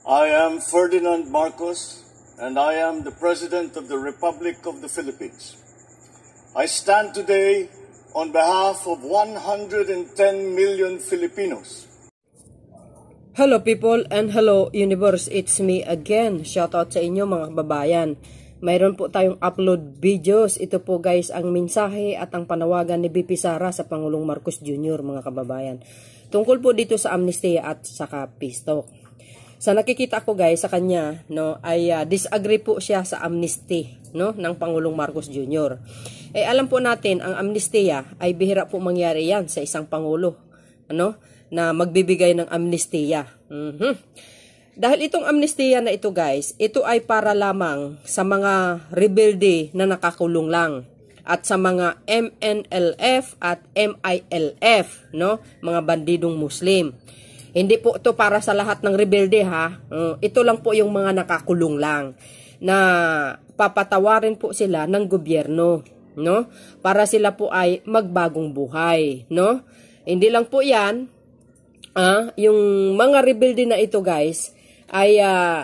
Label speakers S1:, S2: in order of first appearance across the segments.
S1: I am Ferdinand Marcos, and I am the President of the Republic of the Philippines. I stand today on behalf of 110 million Filipinos.
S2: Hello people and hello universe, it's me again. Shoutout sa inyo mga kababayan. Mayroon po tayong upload videos. Ito po guys ang mensahe at ang panawagan ni BP Sara sa Pangulong Marcos Jr. mga kababayan. Tungkol po dito sa amnesty at saka peace talk. Sa nakikita ko guys sa kanya, no, ay disagree po siya sa amnesty, no, ng Pangulong Marcos Jr. Alam po natin ang amnestiya ay bihira po mangyari yan sa isang pangulo, ano, na magbibigay ng amnestiya. Dahil itong amnestiya na ito guys, ito ay para lamang sa mga rebelde na nakakulong lang at sa mga MNLF at MILF, no, mga bandidong Muslim. Hindi po ito para sa lahat ng rebelde ha. Ito lang po yung mga nakakulong lang na papatawarin po sila ng gobyerno, no? Para sila po ay magbagong buhay, no? Hindi lang po 'yan. Yung mga rebelde na ito guys ay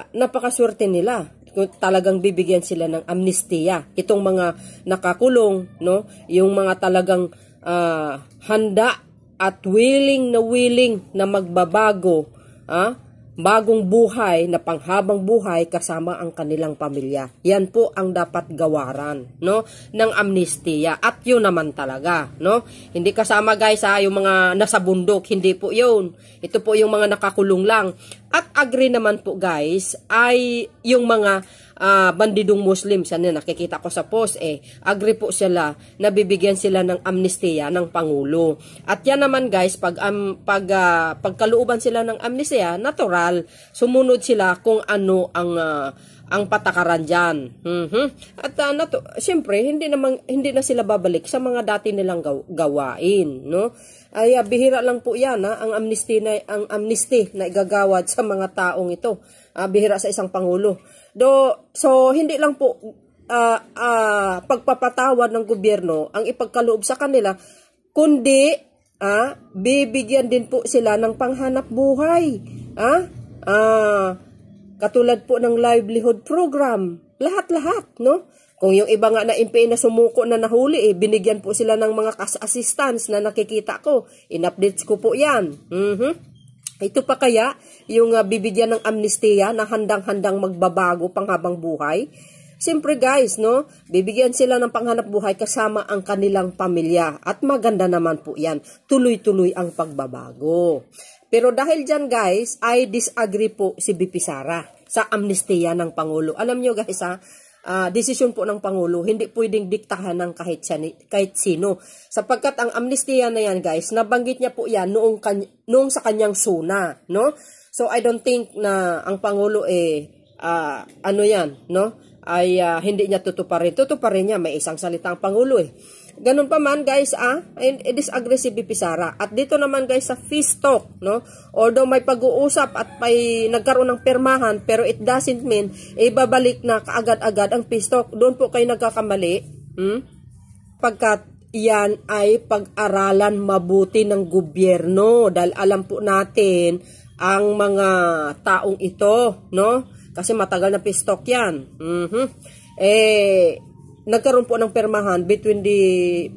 S2: napakaswerte nila. Kung talagang bibigyan sila ng amnestiya. Itong mga nakakulong, no? Yung mga talagang handa at willing na magbabago, bagong buhay na panghabang buhay kasama ang kanilang pamilya. Yan po ang dapat gawaran, no, ng amnestiya. At yun naman talaga, no? Hindi kasama guys yung mga nasa bundok, hindi po yun. Ito po yung mga nakakulong lang. At agree naman po guys ay yung mga bandidong Muslim, sana nakikita ko sa post agree po sila na bibigyan sila ng amnestiya ng Pangulo. At yan naman guys, pagkalooban sila ng amnestiya, natural, sumunod sila kung ano ang patakaran dyan. At siyempre, hindi na sila babalik sa mga dati nilang gawain, no? Ay bihira lang po yan ang amnesty na igagawad sa mga taong ito. Bihira sa isang pangulo. So hindi lang po pagpapatawad ng gobyerno ang ipagkaloob sa kanila, kundi bibigyan din po sila ng panghanap buhay. Katulad po ng livelihood program. Lahat-lahat, no? Kung yung iba nga na MP na sumuko na nahuli, binigyan po sila ng mga cash assistance na nakikita ko. In-updates ko po yan. Ito pa kaya yung bibigyan ng amnestiya na handang-handang magbabago panghabang buhay? Siyempre guys, no? Bibigyan sila ng panghanap buhay kasama ang kanilang pamilya. At maganda naman po yan. Tuloy-tuloy ang pagbabago. Pero dahil dyan guys, ay disagree po si BP Sara sa amnestiya ng Pangulo. Alam nyo guys desisyon po ng Pangulo, hindi pwedeng diktahan ng kahit sino. Sapagkat ang amnestiya na yan guys, nabanggit niya po yan noong sa kanyang suna, no? So I don't think na ang Pangulo no? Ay hindi niya tutuparin. Tutuparin niya, may isang salita ang Pangulo Ganun pa man guys, disagree si BP Sara. At dito naman guys sa peace talk, no? Although may pag-uusap at may nagkaroon ng pirmahan, pero it doesn't mean ibabalik na kaagad-agad ang peace talk. Doon po kayo nagkakamali. Pagkat yan ay pag-aralan mabuti ng gobyerno. Dahil alam po natin ang mga taong ito, no? Kasi matagal na peace talk yan. Nagkaroon po ng permahan between the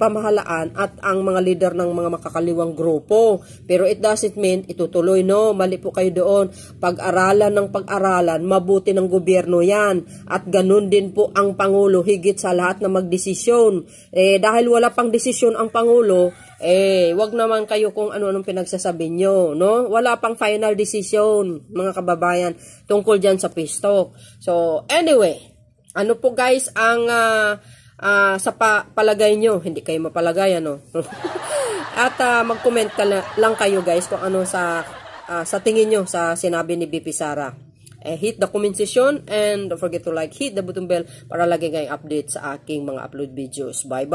S2: pamahalaan at ang mga leader ng mga makakaliwang grupo. Pero it doesn't mean itutuloy, no? Mali po kayo doon. Pag-aralan ng pag-aralan, mabuti ng gobyerno yan. At ganun din po ang Pangulo, higit sa lahat na magdesisyon. Dahil wala pang desisyon ang Pangulo, wag naman kayo kung ano-anong pinagsasabi nyo, no? Wala pang final decision, mga kababayan, tungkol dyan sa peace talk. So, anyway, ano po guys ang sa palagay nyo? Hindi kayo mapalagay, ano? At mag-comment lang kayo guys kung ano sa tingin nyo sa sinabi ni BP Sara. Hit the comment section and don't forget to hit the button bell para lagi kayong update sa aking mga upload videos. Bye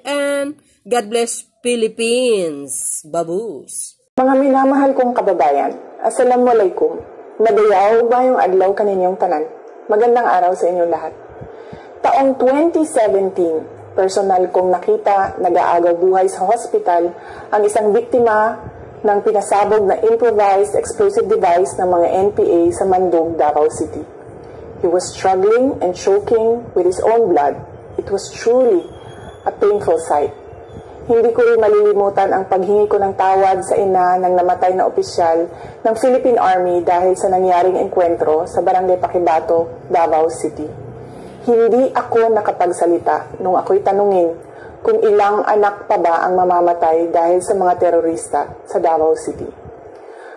S2: and God bless Philippines! Babush!
S3: Mga minamahal kong kababayan, Assalamualaikum. Madayaw bayong adlaw kaninyong tanan. Magandang araw sa inyong lahat. Taong 2017, personal kong nakita nag-aagaw buhay sa hospital ang isang biktima ng pinasabog na improvised explosive device ng mga NPA sa Mandog, Davao City. He was struggling and choking with his own blood. It was truly a painful sight. Hindi ko rin malilimutan ang paghingi ko ng tawad sa ina ng namatay na opisyal ng Philippine Army dahil sa nangyaring engkwentro sa Barangay Paquibato, Davao City. Hindi ako nakapagsalita nung ako'y tanungin kung ilang anak pa ba ang mamamatay dahil sa mga terorista sa Davao City.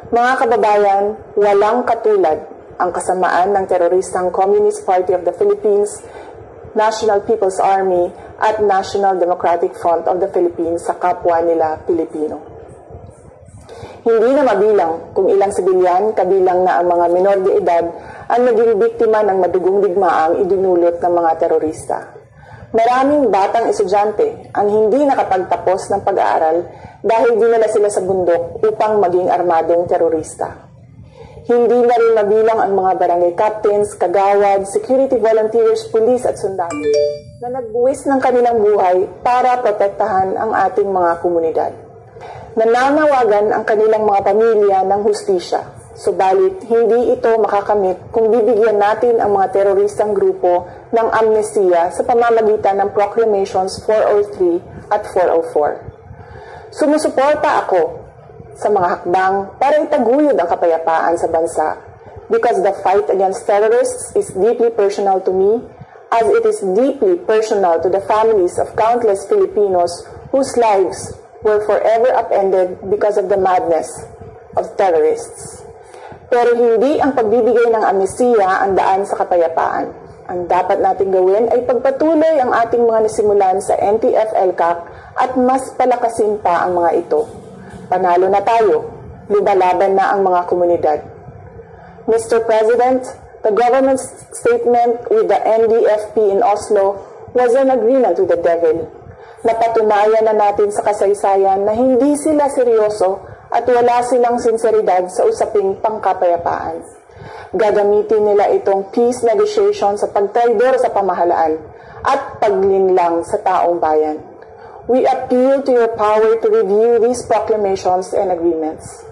S3: Mga kababayan, walang katulad ang kasamaan ng teroristang Communist Party of the Philippines, National People's Army at National Democratic Front of the Philippines sa kapwa nila Pilipino. Hindi na mabilang kung ilang sibilyan, kabilang na ang mga menor de edad, ang naging biktima ng madugong digmaang idinulot ng mga terorista. Maraming batang estudyante ang hindi nakapagtapos ng pag-aaral dahil dinala sila sa bundok upang maging armadong terorista. Hindi na rin mabilang ang mga barangay captains, kagawad, security volunteers, pulis at sundalo na nagbuwis ng kanilang buhay para protektahan ang ating mga komunidad. Nananawagan ang kanilang mga pamilya ng hustisya, subalit hindi ito makakamit kung bibigyan natin ang mga teroristang grupo ng amnestiya sa pamamagitan ng Proclamations 403 at 404. Sumusuporta ako sa mga hakbang para itaguyod ang kapayapaan sa bansa because the fight against terrorists is deeply personal to me as it is deeply personal to the families of countless Filipinos whose lives were forever upended because of the madness of terrorists. Pero hindi ang pagbibigay ng amnestiya ang daan sa kapayapaan. Ang dapat natin gawin ay pagpatuloy ang ating mga nasimulan sa NTF-ELCAC at mas palakasin pa ang mga ito. Panalo na tayo, lumalaban na ang mga komunidad. Mr. President, the government's statement with the NDFP in Oslo was an agreement with the devil. Napatunayan na natin sa kasaysayan na hindi sila seryoso at wala silang sinseridad sa usaping pangkapayapaan. Gagamitin nila itong peace negotiation sa pagtraidor sa pamahalaan at paglinlang sa taong bayan. We appeal to your power to review these proclamations and agreements.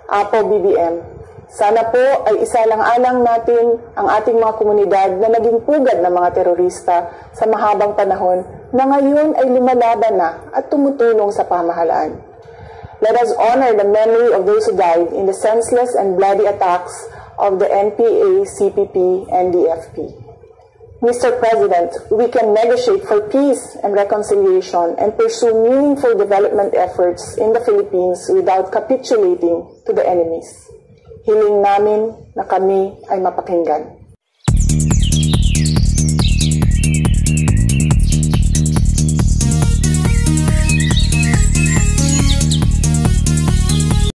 S3: Apo BBM, sana po ay isalang-alang natin ang ating mga komunidad na naging pugad ng mga terorista sa mahabang panahon na ngayon ay lumalaban na at tumutulong sa pamahalaan. Let us honor the memory of those who died in the senseless and bloody attacks of the NPA, CPP, and DFP. Mr. President, we can negotiate for peace and reconciliation and pursue meaningful development efforts in the Philippines without capitulating to the enemies. Hiling namin na kami ay mapakinggan.